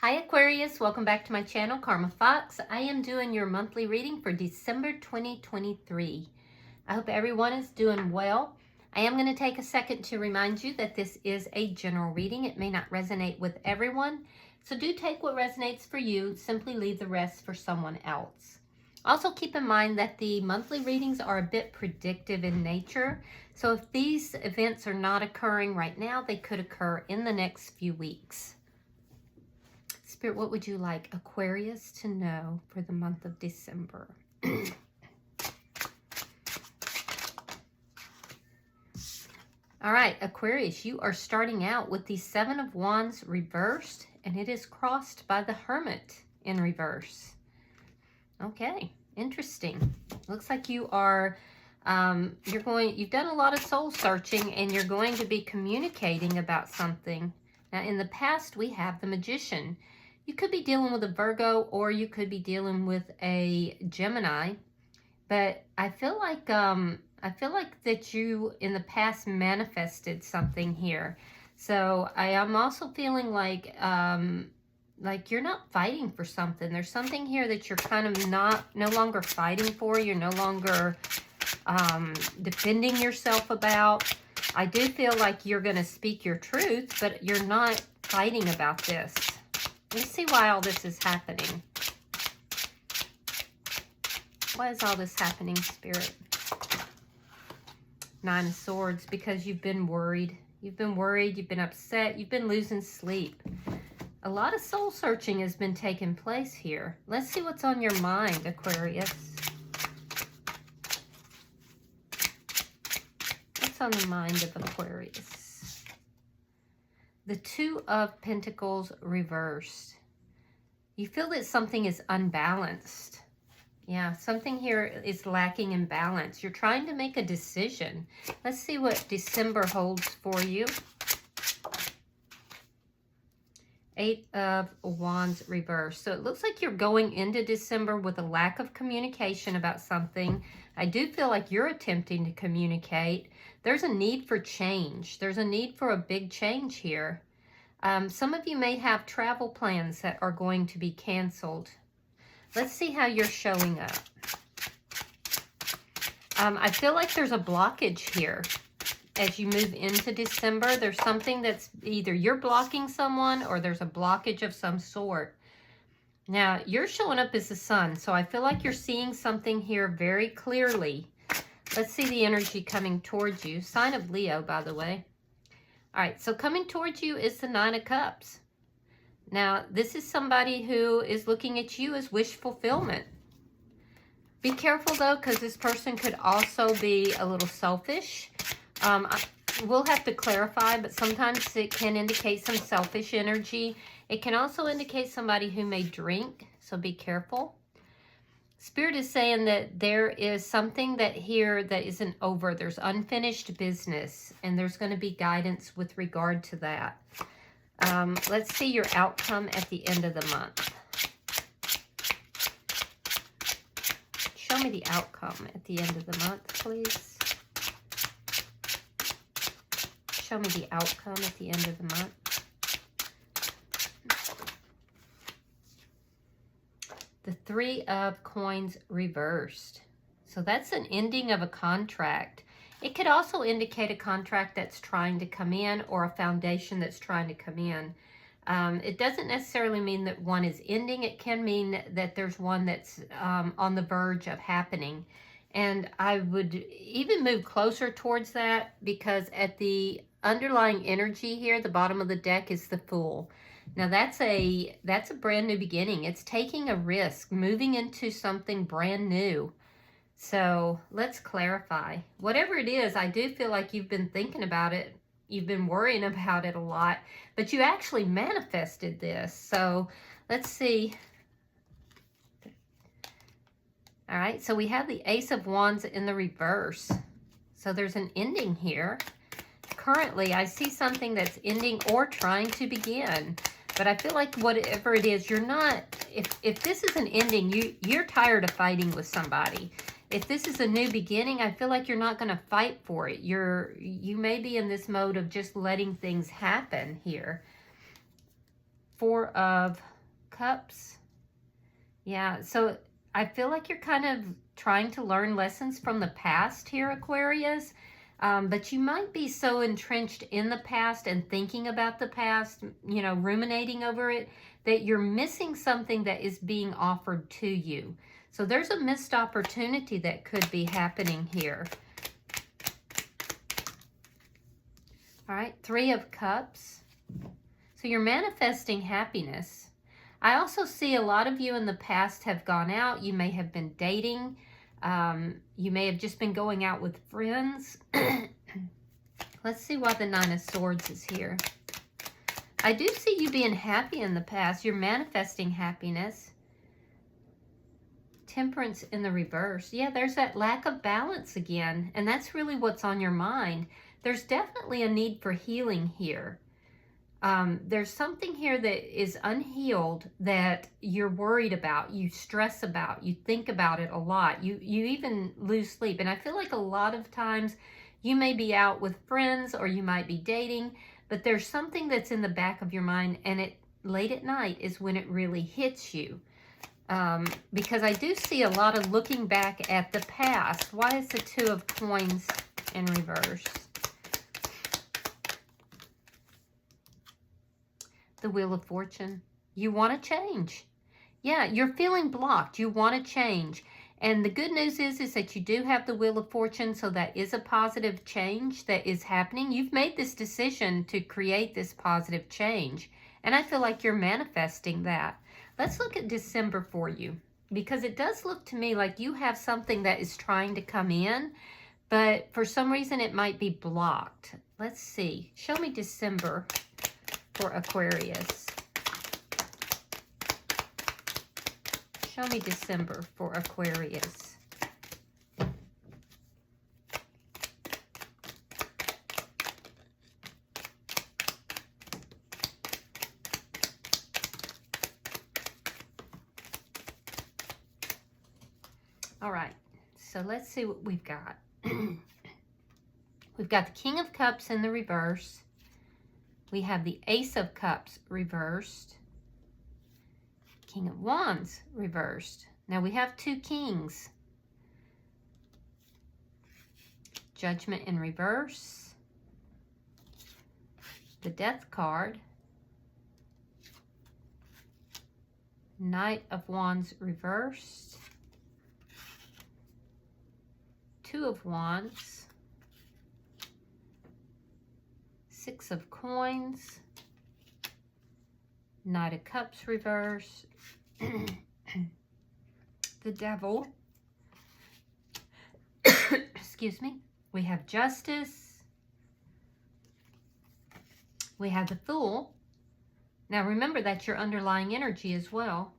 Hi Aquarius, welcome back to my channel, Karma Fox. I am doing your monthly reading for December 2023. I hope everyone is doing well. I am going to take a second to remind you that this is a general reading. It may not resonate with everyone, so do take what resonates for you. Simply leave the rest for someone else. Also keep in mind that the monthly readings are a bit predictive in nature, so if these events are not occurring right now, they could occur in the next few weeks. Spirit, what would you like Aquarius to know for the month of December? All right, Aquarius, you are starting out with the Seven of Wands reversed, and it is crossed by the Hermit in reverse. Okay, interesting. Looks like you are, you've done a lot of soul searching, and you're going to be communicating about something. Now, in the past, we have the Magician. You could be dealing with a Virgo, or you could be dealing with a Gemini, but I feel like that you in the past manifested something here. So I am also feeling like you're not fighting for something. There's something here that you're kind of no longer fighting for. You're no longer defending yourself about. I do feel like you're going to speak your truth, but you're not fighting about this. Let's see why all this is happening. Why is all this happening, Spirit? Nine of Swords, because you've been worried. You've been worried, you've been upset, you've been losing sleep. A lot of soul searching has been taking place here. Let's see what's on your mind, Aquarius. What's on the mind of Aquarius? The Two of Pentacles reversed. You feel that something is unbalanced. Yeah, something here is lacking in balance. You're trying to make a decision. Let's see what December holds for you. Eight of Wands reversed. So it looks like you're going into December with a lack of communication about something. I do feel like you're attempting to communicate. There's a need for change. There's a need for a big change here. Some of you may have travel plans that are going to be canceled. Let's see how you're showing up. I feel like there's a blockage here. As you move into December, there's something that's either you're blocking someone or there's a blockage of some sort. Now, you're showing up as the Sun, so I feel like you're seeing something here very clearly. Let's see the energy coming towards you. Sign of Leo, by the way. All right, so coming towards you is the Nine of Cups. Now, this is somebody who is looking at you as wish fulfillment. Be careful, though, because this person could also be a little selfish. We'll have to clarify, but sometimes it can indicate some selfish energy. It can also indicate somebody who may drink, so be careful. Spirit is saying that there is something that here that isn't over. There's unfinished business, and there's going to be guidance with regard to that. Let's see your outcome at the end of the month. Show me the outcome at the end of the month, please. Show me the outcome at the end of the month. The Three of Coins reversed. So that's an ending of a contract. It could also indicate a contract that's trying to come in or a foundation that's trying to come in. It doesn't necessarily mean that one is ending. It can mean that there's one that's on the verge of happening. And I would even move closer towards that because at the underlying energy here, the bottom of the deck is the Fool. Now that's a brand new beginning. It's taking a risk, moving into something brand new. So let's clarify. Whatever it is, I do feel like you've been thinking about it. You've been worrying about it a lot, but you actually manifested this. So let's see. All right, so we have the Ace of Wands in the reverse. So there's an ending here. Currently, I see something that's ending or trying to begin. But I feel like whatever it is, you're not, if this is an ending, you're tired of fighting with somebody. If this is a new beginning, I feel like you're not going to fight for it. You may be in this mode of just letting things happen here. Four of Cups. Yeah, so I feel like you're kind of trying to learn lessons from the past here, Aquarius. But you might be so entrenched in the past and thinking about the past, you know, ruminating over it, that you're missing something that is being offered to you. So there's a missed opportunity that could be happening here. All right, Three of Cups. So you're manifesting happiness. I also see a lot of you in the past have gone out. You may have been dating. You may have just been going out with friends. Let's see why the Nine of Swords is here. I do see you being happy in the past. You're manifesting happiness. Temperance in the reverse. Yeah, there's that lack of balance again. And that's really what's on your mind. There's definitely a need for healing here. There's something here that is unhealed that you're worried about, you stress about, you think about it a lot. You even lose sleep. And I feel like a lot of times you may be out with friends or you might be dating, but there's something that's in the back of your mind, and late at night is when it really hits you. Because I do see a lot of looking back at the past. Why is the Two of Coins in reverse? The Wheel of Fortune. You want to change. Yeah, you're feeling blocked. You want to change. And the good news is that you do have the Wheel of Fortune, so that is a positive change that is happening. You've made this decision to create this positive change. And I feel like you're manifesting that. Let's look at December for you, because it does look to me like you have something that is trying to come in, but for some reason it might be blocked. Let's see. Show me December for Aquarius. Show me December for Aquarius. All right, so let's see what we've got. We've got the King of Cups in the reverse. We have the Ace of Cups reversed. King of Wands reversed. Now we have two kings. Judgment in reverse. The Death card. Knight of Wands reversed. Two of Wands. Six of Coins, Knight of Cups reverse, the Devil, excuse me, we have Justice, we have the Fool. Now remember that's your underlying energy as well,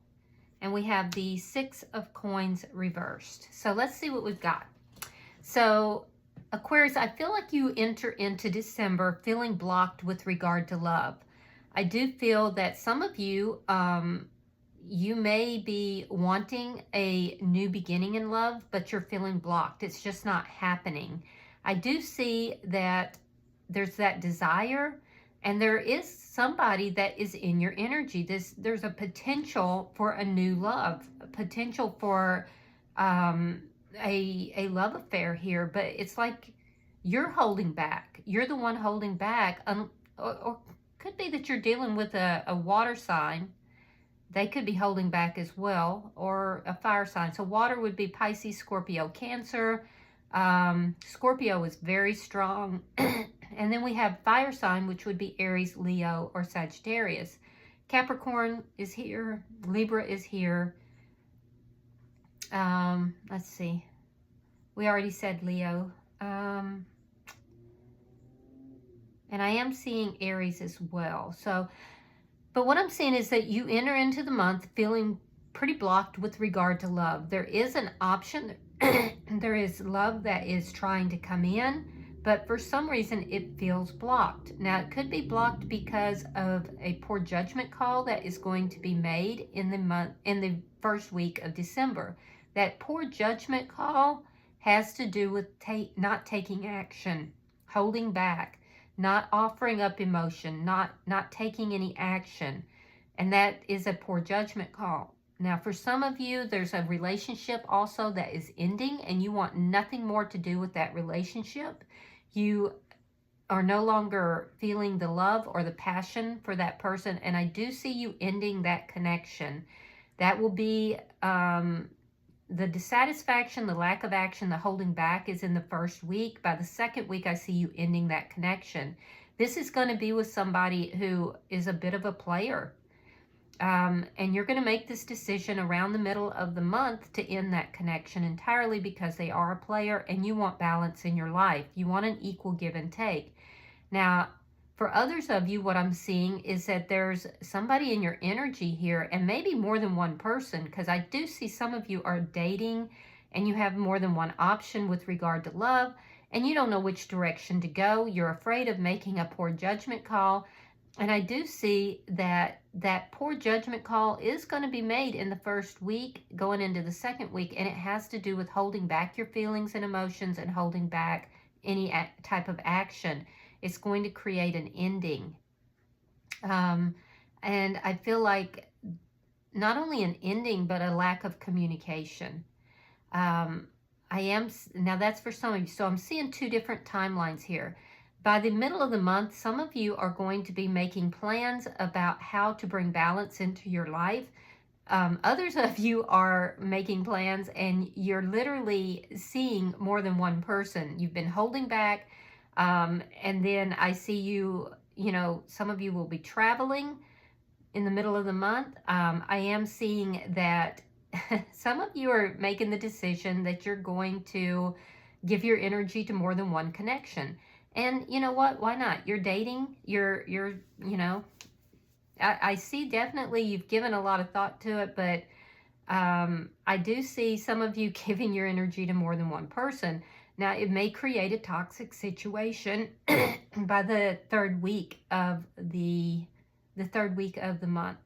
and we have the Six of Coins reversed. So let's see what we've got. So Aquarius, I feel like you enter into December feeling blocked with regard to love. I do feel that some of you, you may be wanting a new beginning in love, but you're feeling blocked. It's just not happening. I do see that there's that desire, and there is somebody that is in your energy. There's a potential for a new love, a potential for a love affair here, but it's like you're holding back. You're the one holding back, or could be that you're dealing with a water sign. They could be holding back as well, or a fire sign. So water would be Pisces, Scorpio, Cancer. Scorpio is very strong. And then we have fire sign, which would be Aries, Leo, or Sagittarius. Capricorn is here. Libra is here. Let's see. We already said Leo. And I am seeing Aries as well. So, but what I'm seeing is that you enter into the month feeling pretty blocked with regard to love. There is an option. There is love that is trying to come in, but for some reason it feels blocked. Now, it could be blocked because of a poor judgment call that is going to be made in the first week of December. That poor judgment call has to do with not taking action, holding back, not offering up emotion, not taking any action. And that is a poor judgment call. Now, for some of you, there's a relationship also that is ending, and you want nothing more to do with that relationship. You are no longer feeling the love or the passion for that person, and I do see you ending that connection. That will be the dissatisfaction, the lack of action, the holding back is in the first week. By the second week, I see you ending that connection. This is going to be with somebody who is a bit of a player. And you're going to make this decision around the middle of the month to end that connection entirely because they are a player and you want balance in your life. You want an equal give and take. Now, for others of you, what I'm seeing is that there's somebody in your energy here, and maybe more than one person, because I do see some of you are dating and you have more than one option with regard to love, and you don't know which direction to go. You're afraid of making a poor judgment call. And I do see that that poor judgment call is going to be made in the first week, going into the second week, and it has to do with holding back your feelings and emotions and holding back any type of action. It's going to create an ending. And I feel like not only an ending, but a lack of communication. Now that's for some of you. So I'm seeing two different timelines here. By the middle of the month, some of you are going to be making plans about how to bring balance into your life. Others of you are making plans and you're literally seeing more than one person. You've been holding back. And then I see you, some of you will be traveling in the middle of the month. I am seeing that some of you are making the decision that you're going to give your energy to more than one connection. And you know what? Why not? You're dating. I see definitely you've given a lot of thought to it, but I do see some of you giving your energy to more than one person. Now, it may create a toxic situation by the third week of the month.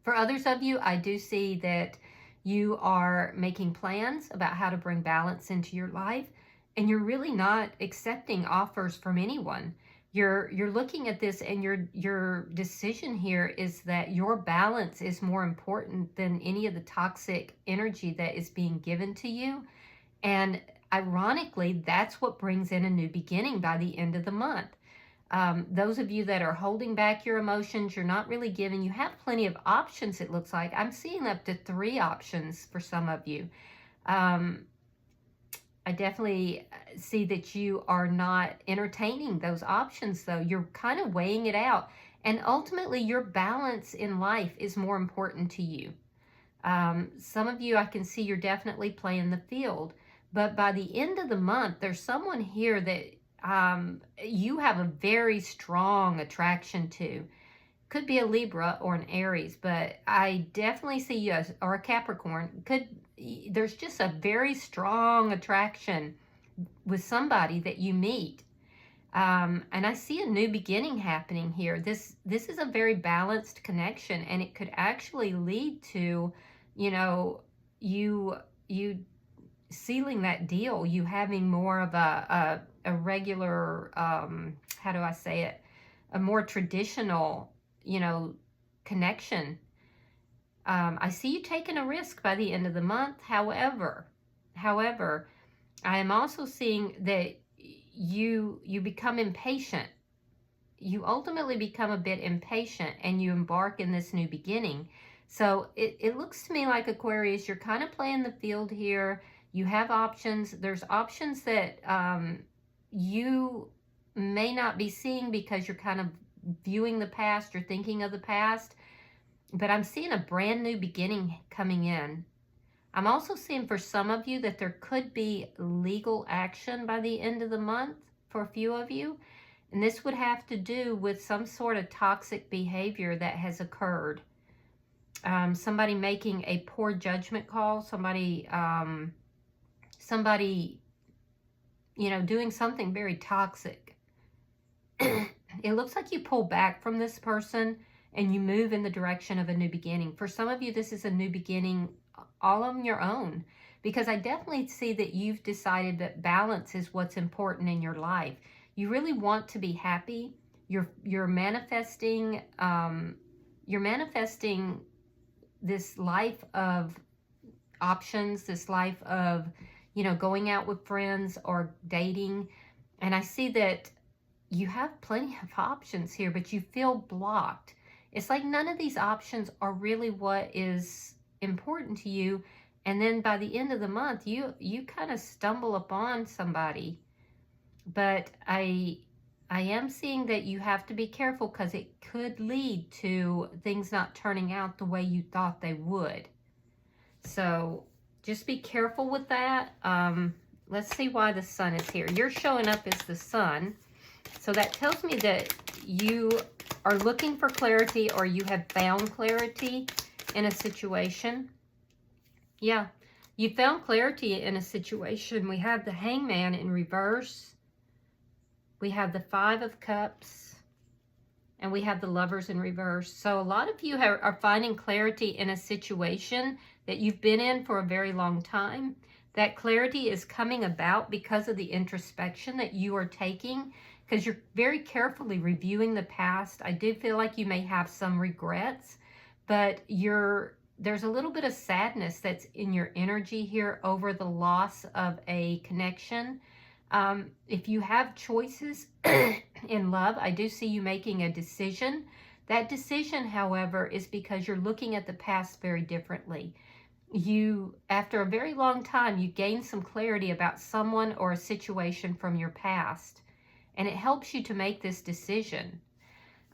For others of you, I do see that you are making plans about how to bring balance into your life, and you're really not accepting offers from anyone. You're looking at this, and your decision here is that your balance is more important than any of the toxic energy that is being given to you. And ironically, that's what brings in a new beginning by the end of the month. Those of you that are holding back your emotions, you're not really giving, you have plenty of options, it looks like. I'm seeing up to 3 options for some of you. I definitely see that you are not entertaining those options, though. You're kind of weighing it out. And ultimately, your balance in life is more important to you. Some of you, I can see you're definitely playing the field. But by the end of the month, there's someone here that you have a very strong attraction to. Could be a Libra or an Aries, but I definitely see you as, or a Capricorn. There's just a very strong attraction with somebody that you meet. And I see a new beginning happening here. This is a very balanced connection, and it could actually lead to, you sealing that deal, you having more of a regular, how do I say it, a more traditional, connection. I see you taking a risk by the end of the month. However, I am also seeing that you become impatient. You ultimately become a bit impatient and you embark in this new beginning. So it looks to me like, Aquarius, you're kind of playing the field here. You have options. There's options that you may not be seeing because you're kind of viewing the past, you're thinking of the past. But I'm seeing a brand new beginning coming in. I'm also seeing for some of you that there could be legal action by the end of the month for a few of you. And this would have to do with some sort of toxic behavior that has occurred. Somebody making a poor judgment call, somebody doing something very toxic. It looks like you pull back from this person and you move in the direction of a new beginning. For some of you, this is a new beginning all on your own, because I definitely see that you've decided that balance is what's important in your life. You really want to be happy. You're manifesting you're manifesting this life of options, this life of, you know, going out with friends or dating. And I see that you have plenty of options here, but you feel blocked. It's like none of these options are really what is important to you. And then by the end of the month, you kind of stumble upon somebody. But I am seeing that you have to be careful, because it could lead to things not turning out the way you thought they would. So just be careful with that. Let's see why the sun is here. You're showing up as the sun. So that tells me that you are looking for clarity, or you have found clarity in a situation. Yeah, you found clarity in a situation. We have the Hangman in reverse. We have the Five of Cups. And we have the Lovers in reverse. So a lot of you are finding clarity in a situation that you've been in for a very long time. That clarity is coming about because of the introspection that you are taking, because you're very carefully reviewing the past. I do feel like you may have some regrets, but there's a little bit of sadness that's in your energy here over the loss of a connection. If you have choices in love, I do see you making a decision. That decision, however, is because you're looking at the past very differently. After a very long time, you gain some clarity about someone or a situation from your past, and it helps you to make this decision.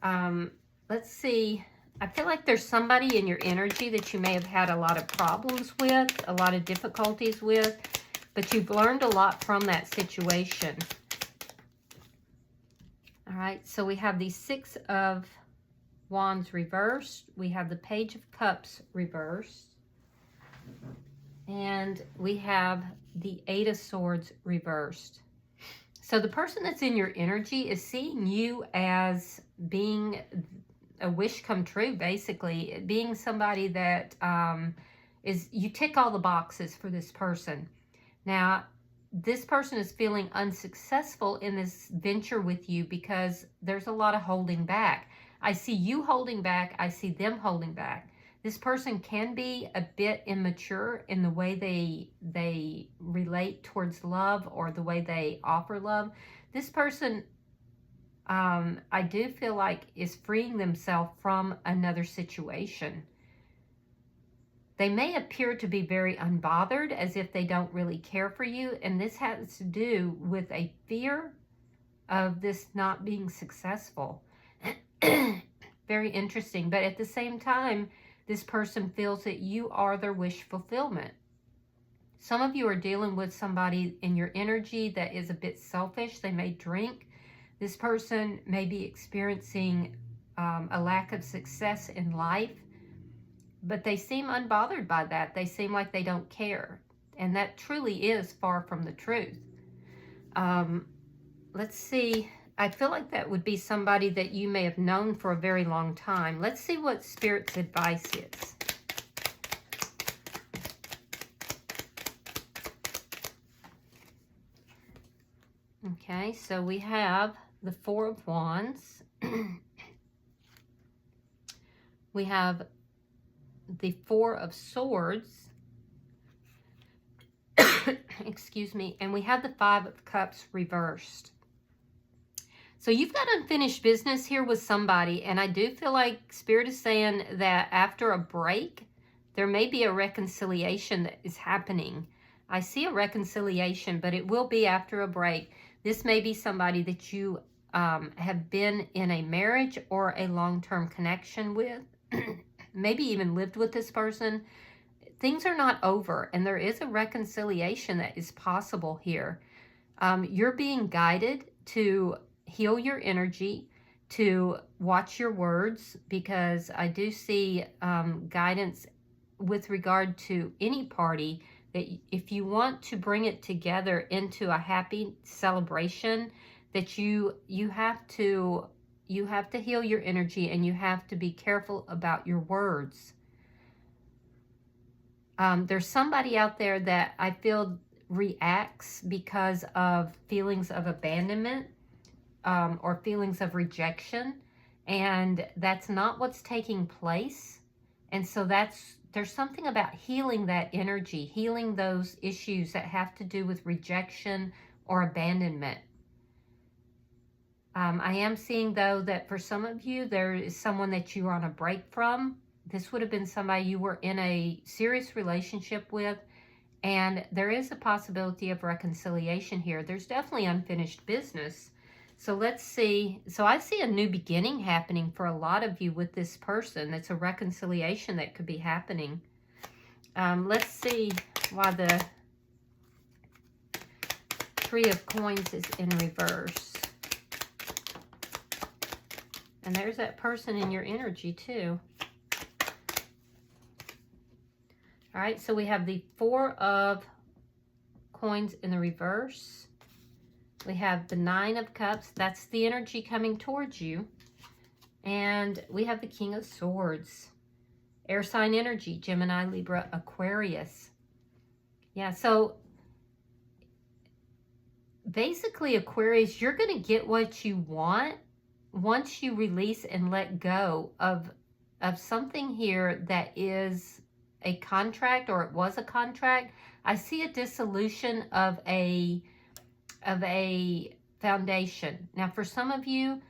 Let's see. I feel like there's somebody in your energy that you may have had a lot of problems with, a lot of difficulties with, but you've learned a lot from that situation. All right, so we have the Six of Wands reversed. We have the Page of Cups reversed. And we have the Eight of Swords reversed. So the person that's in your energy is seeing you as being a wish come true, basically. Being somebody that you tick all the boxes for this person. Now, this person is feeling unsuccessful in this venture with you because there's a lot of holding back. I see you holding back. I see them holding back. This person can be a bit immature in the way they relate towards love, or the way they offer love. This person, I do feel like, is freeing themselves from another situation. They may appear to be very unbothered, as if they don't really care for you. And this has to do with a fear of this not being successful. Very interesting. But at the same time, this person feels that you are their wish fulfillment. Some of you are dealing with somebody in your energy that is a bit selfish. They may drink. This person may be experiencing a lack of success in life, but they seem unbothered by that. They seem like they don't care. And that truly is far from the truth. Let's see. I feel like that would be somebody that you may have known for a very long time. Let's see what Spirit's advice is. Okay, so we have the Four of Wands. We have the Four of Swords. Excuse me. And we have the Five of Cups reversed. So you've got unfinished business here with somebody, and I do feel like Spirit is saying that after a break, there may be a reconciliation that is happening. I see a reconciliation, but it will be after a break. This may be somebody that you have been in a marriage or a long-term connection with, maybe even lived with this person. Things are not over, and there is a reconciliation that is possible here. You're being guided to heal your energy, to watch your words, because I do see guidance with regard to any party, that if you want to bring it together into a happy celebration, that you have to heal your energy, and you have to be careful about your words. There's somebody out there that I feel reacts because of feelings of abandonment, or feelings of rejection. and that's not what's taking place. And so there's something about healing that energy, healing those issues that have to do with rejection or abandonment. I am seeing, though, that for some of you, there is someone that you are on a break from. This would have been somebody you were in a serious relationship with, and there is a possibility of reconciliation here. There's definitely unfinished business. So let's see. So I see a new beginning happening for a lot of you with this person. It's a reconciliation that could be happening. Let's see why the Three of Coins is in reverse. And there's that person in your energy too. All right, so we have the Four of Coins in the reverse. We have the Nine of Cups. That's the energy coming towards you. And we have the King of Swords. Air sign energy, Gemini, Libra, Aquarius. Yeah, so basically, Aquarius, you're going to get what you want once you release and let go of something here that is a contract, or it was a contract. I see a dissolution of a foundation. Now, for some of you,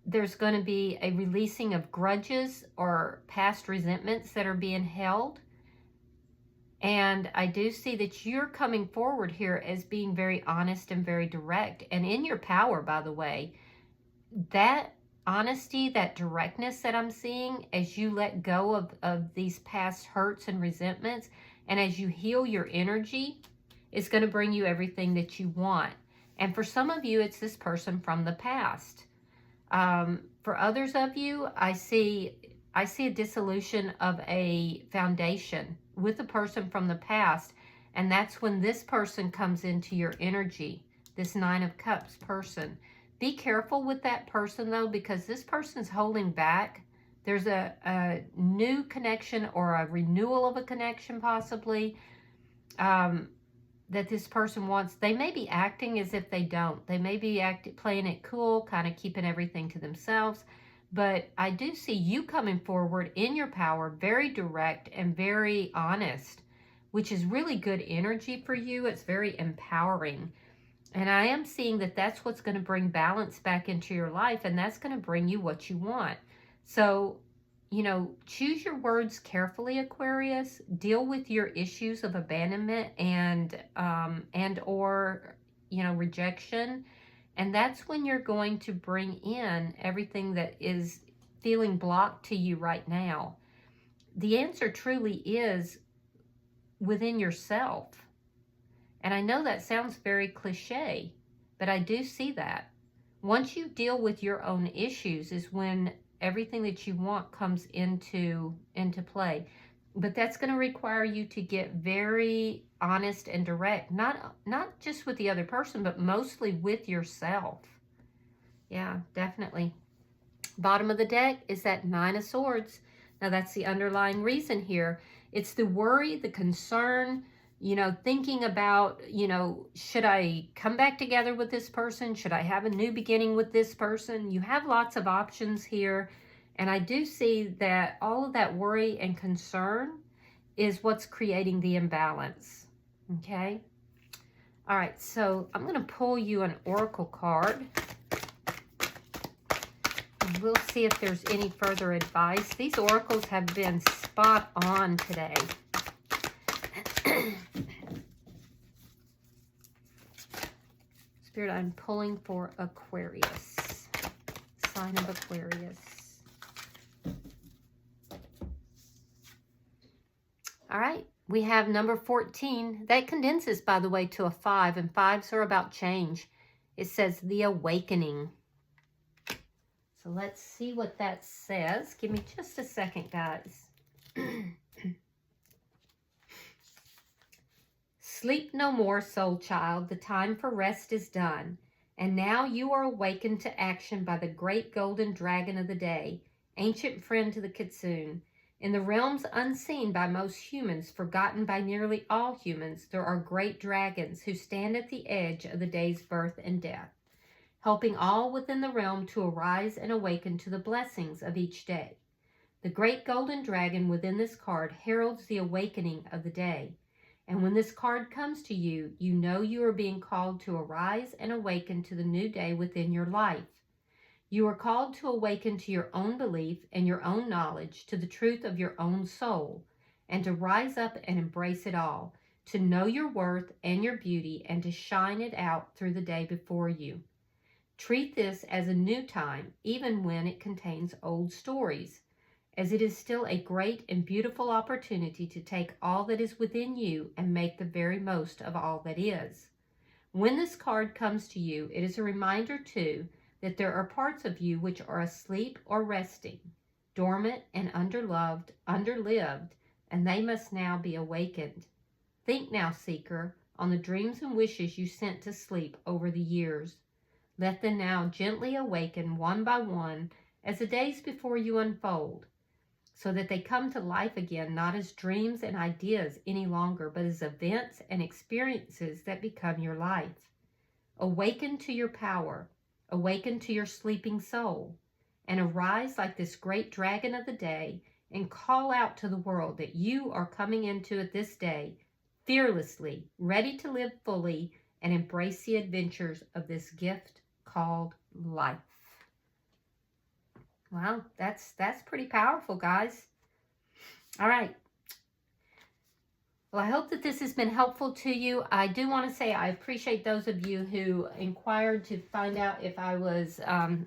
there's going to be a releasing of grudges or past resentments that are being held. And I do see that you're coming forward here as being very honest and very direct. And in your power, by the way, that honesty, that directness that I'm seeing as you let go of these past hurts and resentments, and as you heal your energy, is going to bring you everything that you want. And for some of you, it's this person from the past. For others of you, I see a dissolution of a foundation with a person from the past, and that's when this person comes into your energy, this Nine of Cups person. Be careful with that person, though, because this person's holding back. There's a new connection or a renewal of a connection, possibly, that this person wants. They may be acting as if they don't. They may be playing it cool, kind of keeping everything to themselves. But I do see you coming forward in your power, very direct and very honest, which is really good energy for you. It's very empowering. And I am seeing that that's what's going to bring balance back into your life, and that's going to bring you what you want. So, you know, choose your words carefully, Aquarius. Deal with your issues of abandonment and or, you know, rejection. And that's when you're going to bring in everything that is feeling blocked to you right now. The answer truly is within yourself. And I know that sounds very cliche, but I do see that. Once you deal with your own issues is when everything that you want comes into play. But that's going to require you to get very honest and direct, not just with the other person, but mostly with yourself. Yeah, definitely. Bottom of the deck is that Nine of Swords. Now, that's the underlying reason here. It's the worry, the concern, you know, thinking about, you know, should I come back together with this person? Should I have a new beginning with this person? You have lots of options here. And I do see that all of that worry and concern is what's creating the imbalance. Okay? All right, so I'm going to pull you an oracle card. We'll see if there's any further advice. These oracles have been spot on today. Spirit, I'm pulling for Aquarius. Sign of Aquarius. All right, we have number 14. That condenses, by the way, to a 5, and 5s are about change. It says the awakening. So let's see what that says. Give me just a second, guys. Sleep no more, soul child. The time for rest is done. And now you are awakened to action by the great golden dragon of the day, ancient friend to the kitsune. In the realms unseen by most humans, forgotten by nearly all humans, there are great dragons who stand at the edge of the day's birth and death, helping all within the realm to arise and awaken to the blessings of each day. The great golden dragon within this card heralds the awakening of the day. And when this card comes to you, you know you are being called to arise and awaken to the new day within your life. You are called to awaken to your own belief and your own knowledge, to the truth of your own soul, and to rise up and embrace it all, to know your worth and your beauty, and to shine it out through the day before you. Treat this as a new time, even when it contains old stories, as it is still a great and beautiful opportunity to take all that is within you and make the very most of all that is. When this card comes to you, it is a reminder too that there are parts of you which are asleep or resting, dormant and underloved, underlived, and they must now be awakened. Think now, seeker, on the dreams and wishes you sent to sleep over the years. Let them now gently awaken one by one as the days before you unfold, so that they come to life again, not as dreams and ideas any longer, but as events and experiences that become your life. Awaken to your power, awaken to your sleeping soul, and arise like this great dragon of the day and call out to the world that you are coming into it this day, fearlessly, ready to live fully and embrace the adventures of this gift called life. Wow, that's pretty powerful, guys. All right. Well, I hope that this has been helpful to you. I do want to say I appreciate those of you who inquired to find out if I was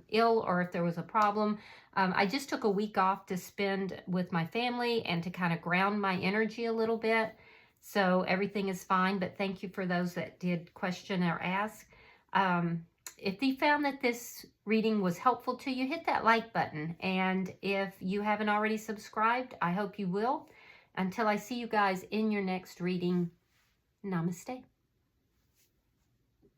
ill or if there was a problem. I just took a week off to spend with my family and to kind of ground my energy a little bit. So everything is fine, but thank you for those that did question or ask. If you found that this reading was helpful to you, hit that like button. And if you haven't already subscribed, I hope you will. Until I see you guys in your next reading, namaste.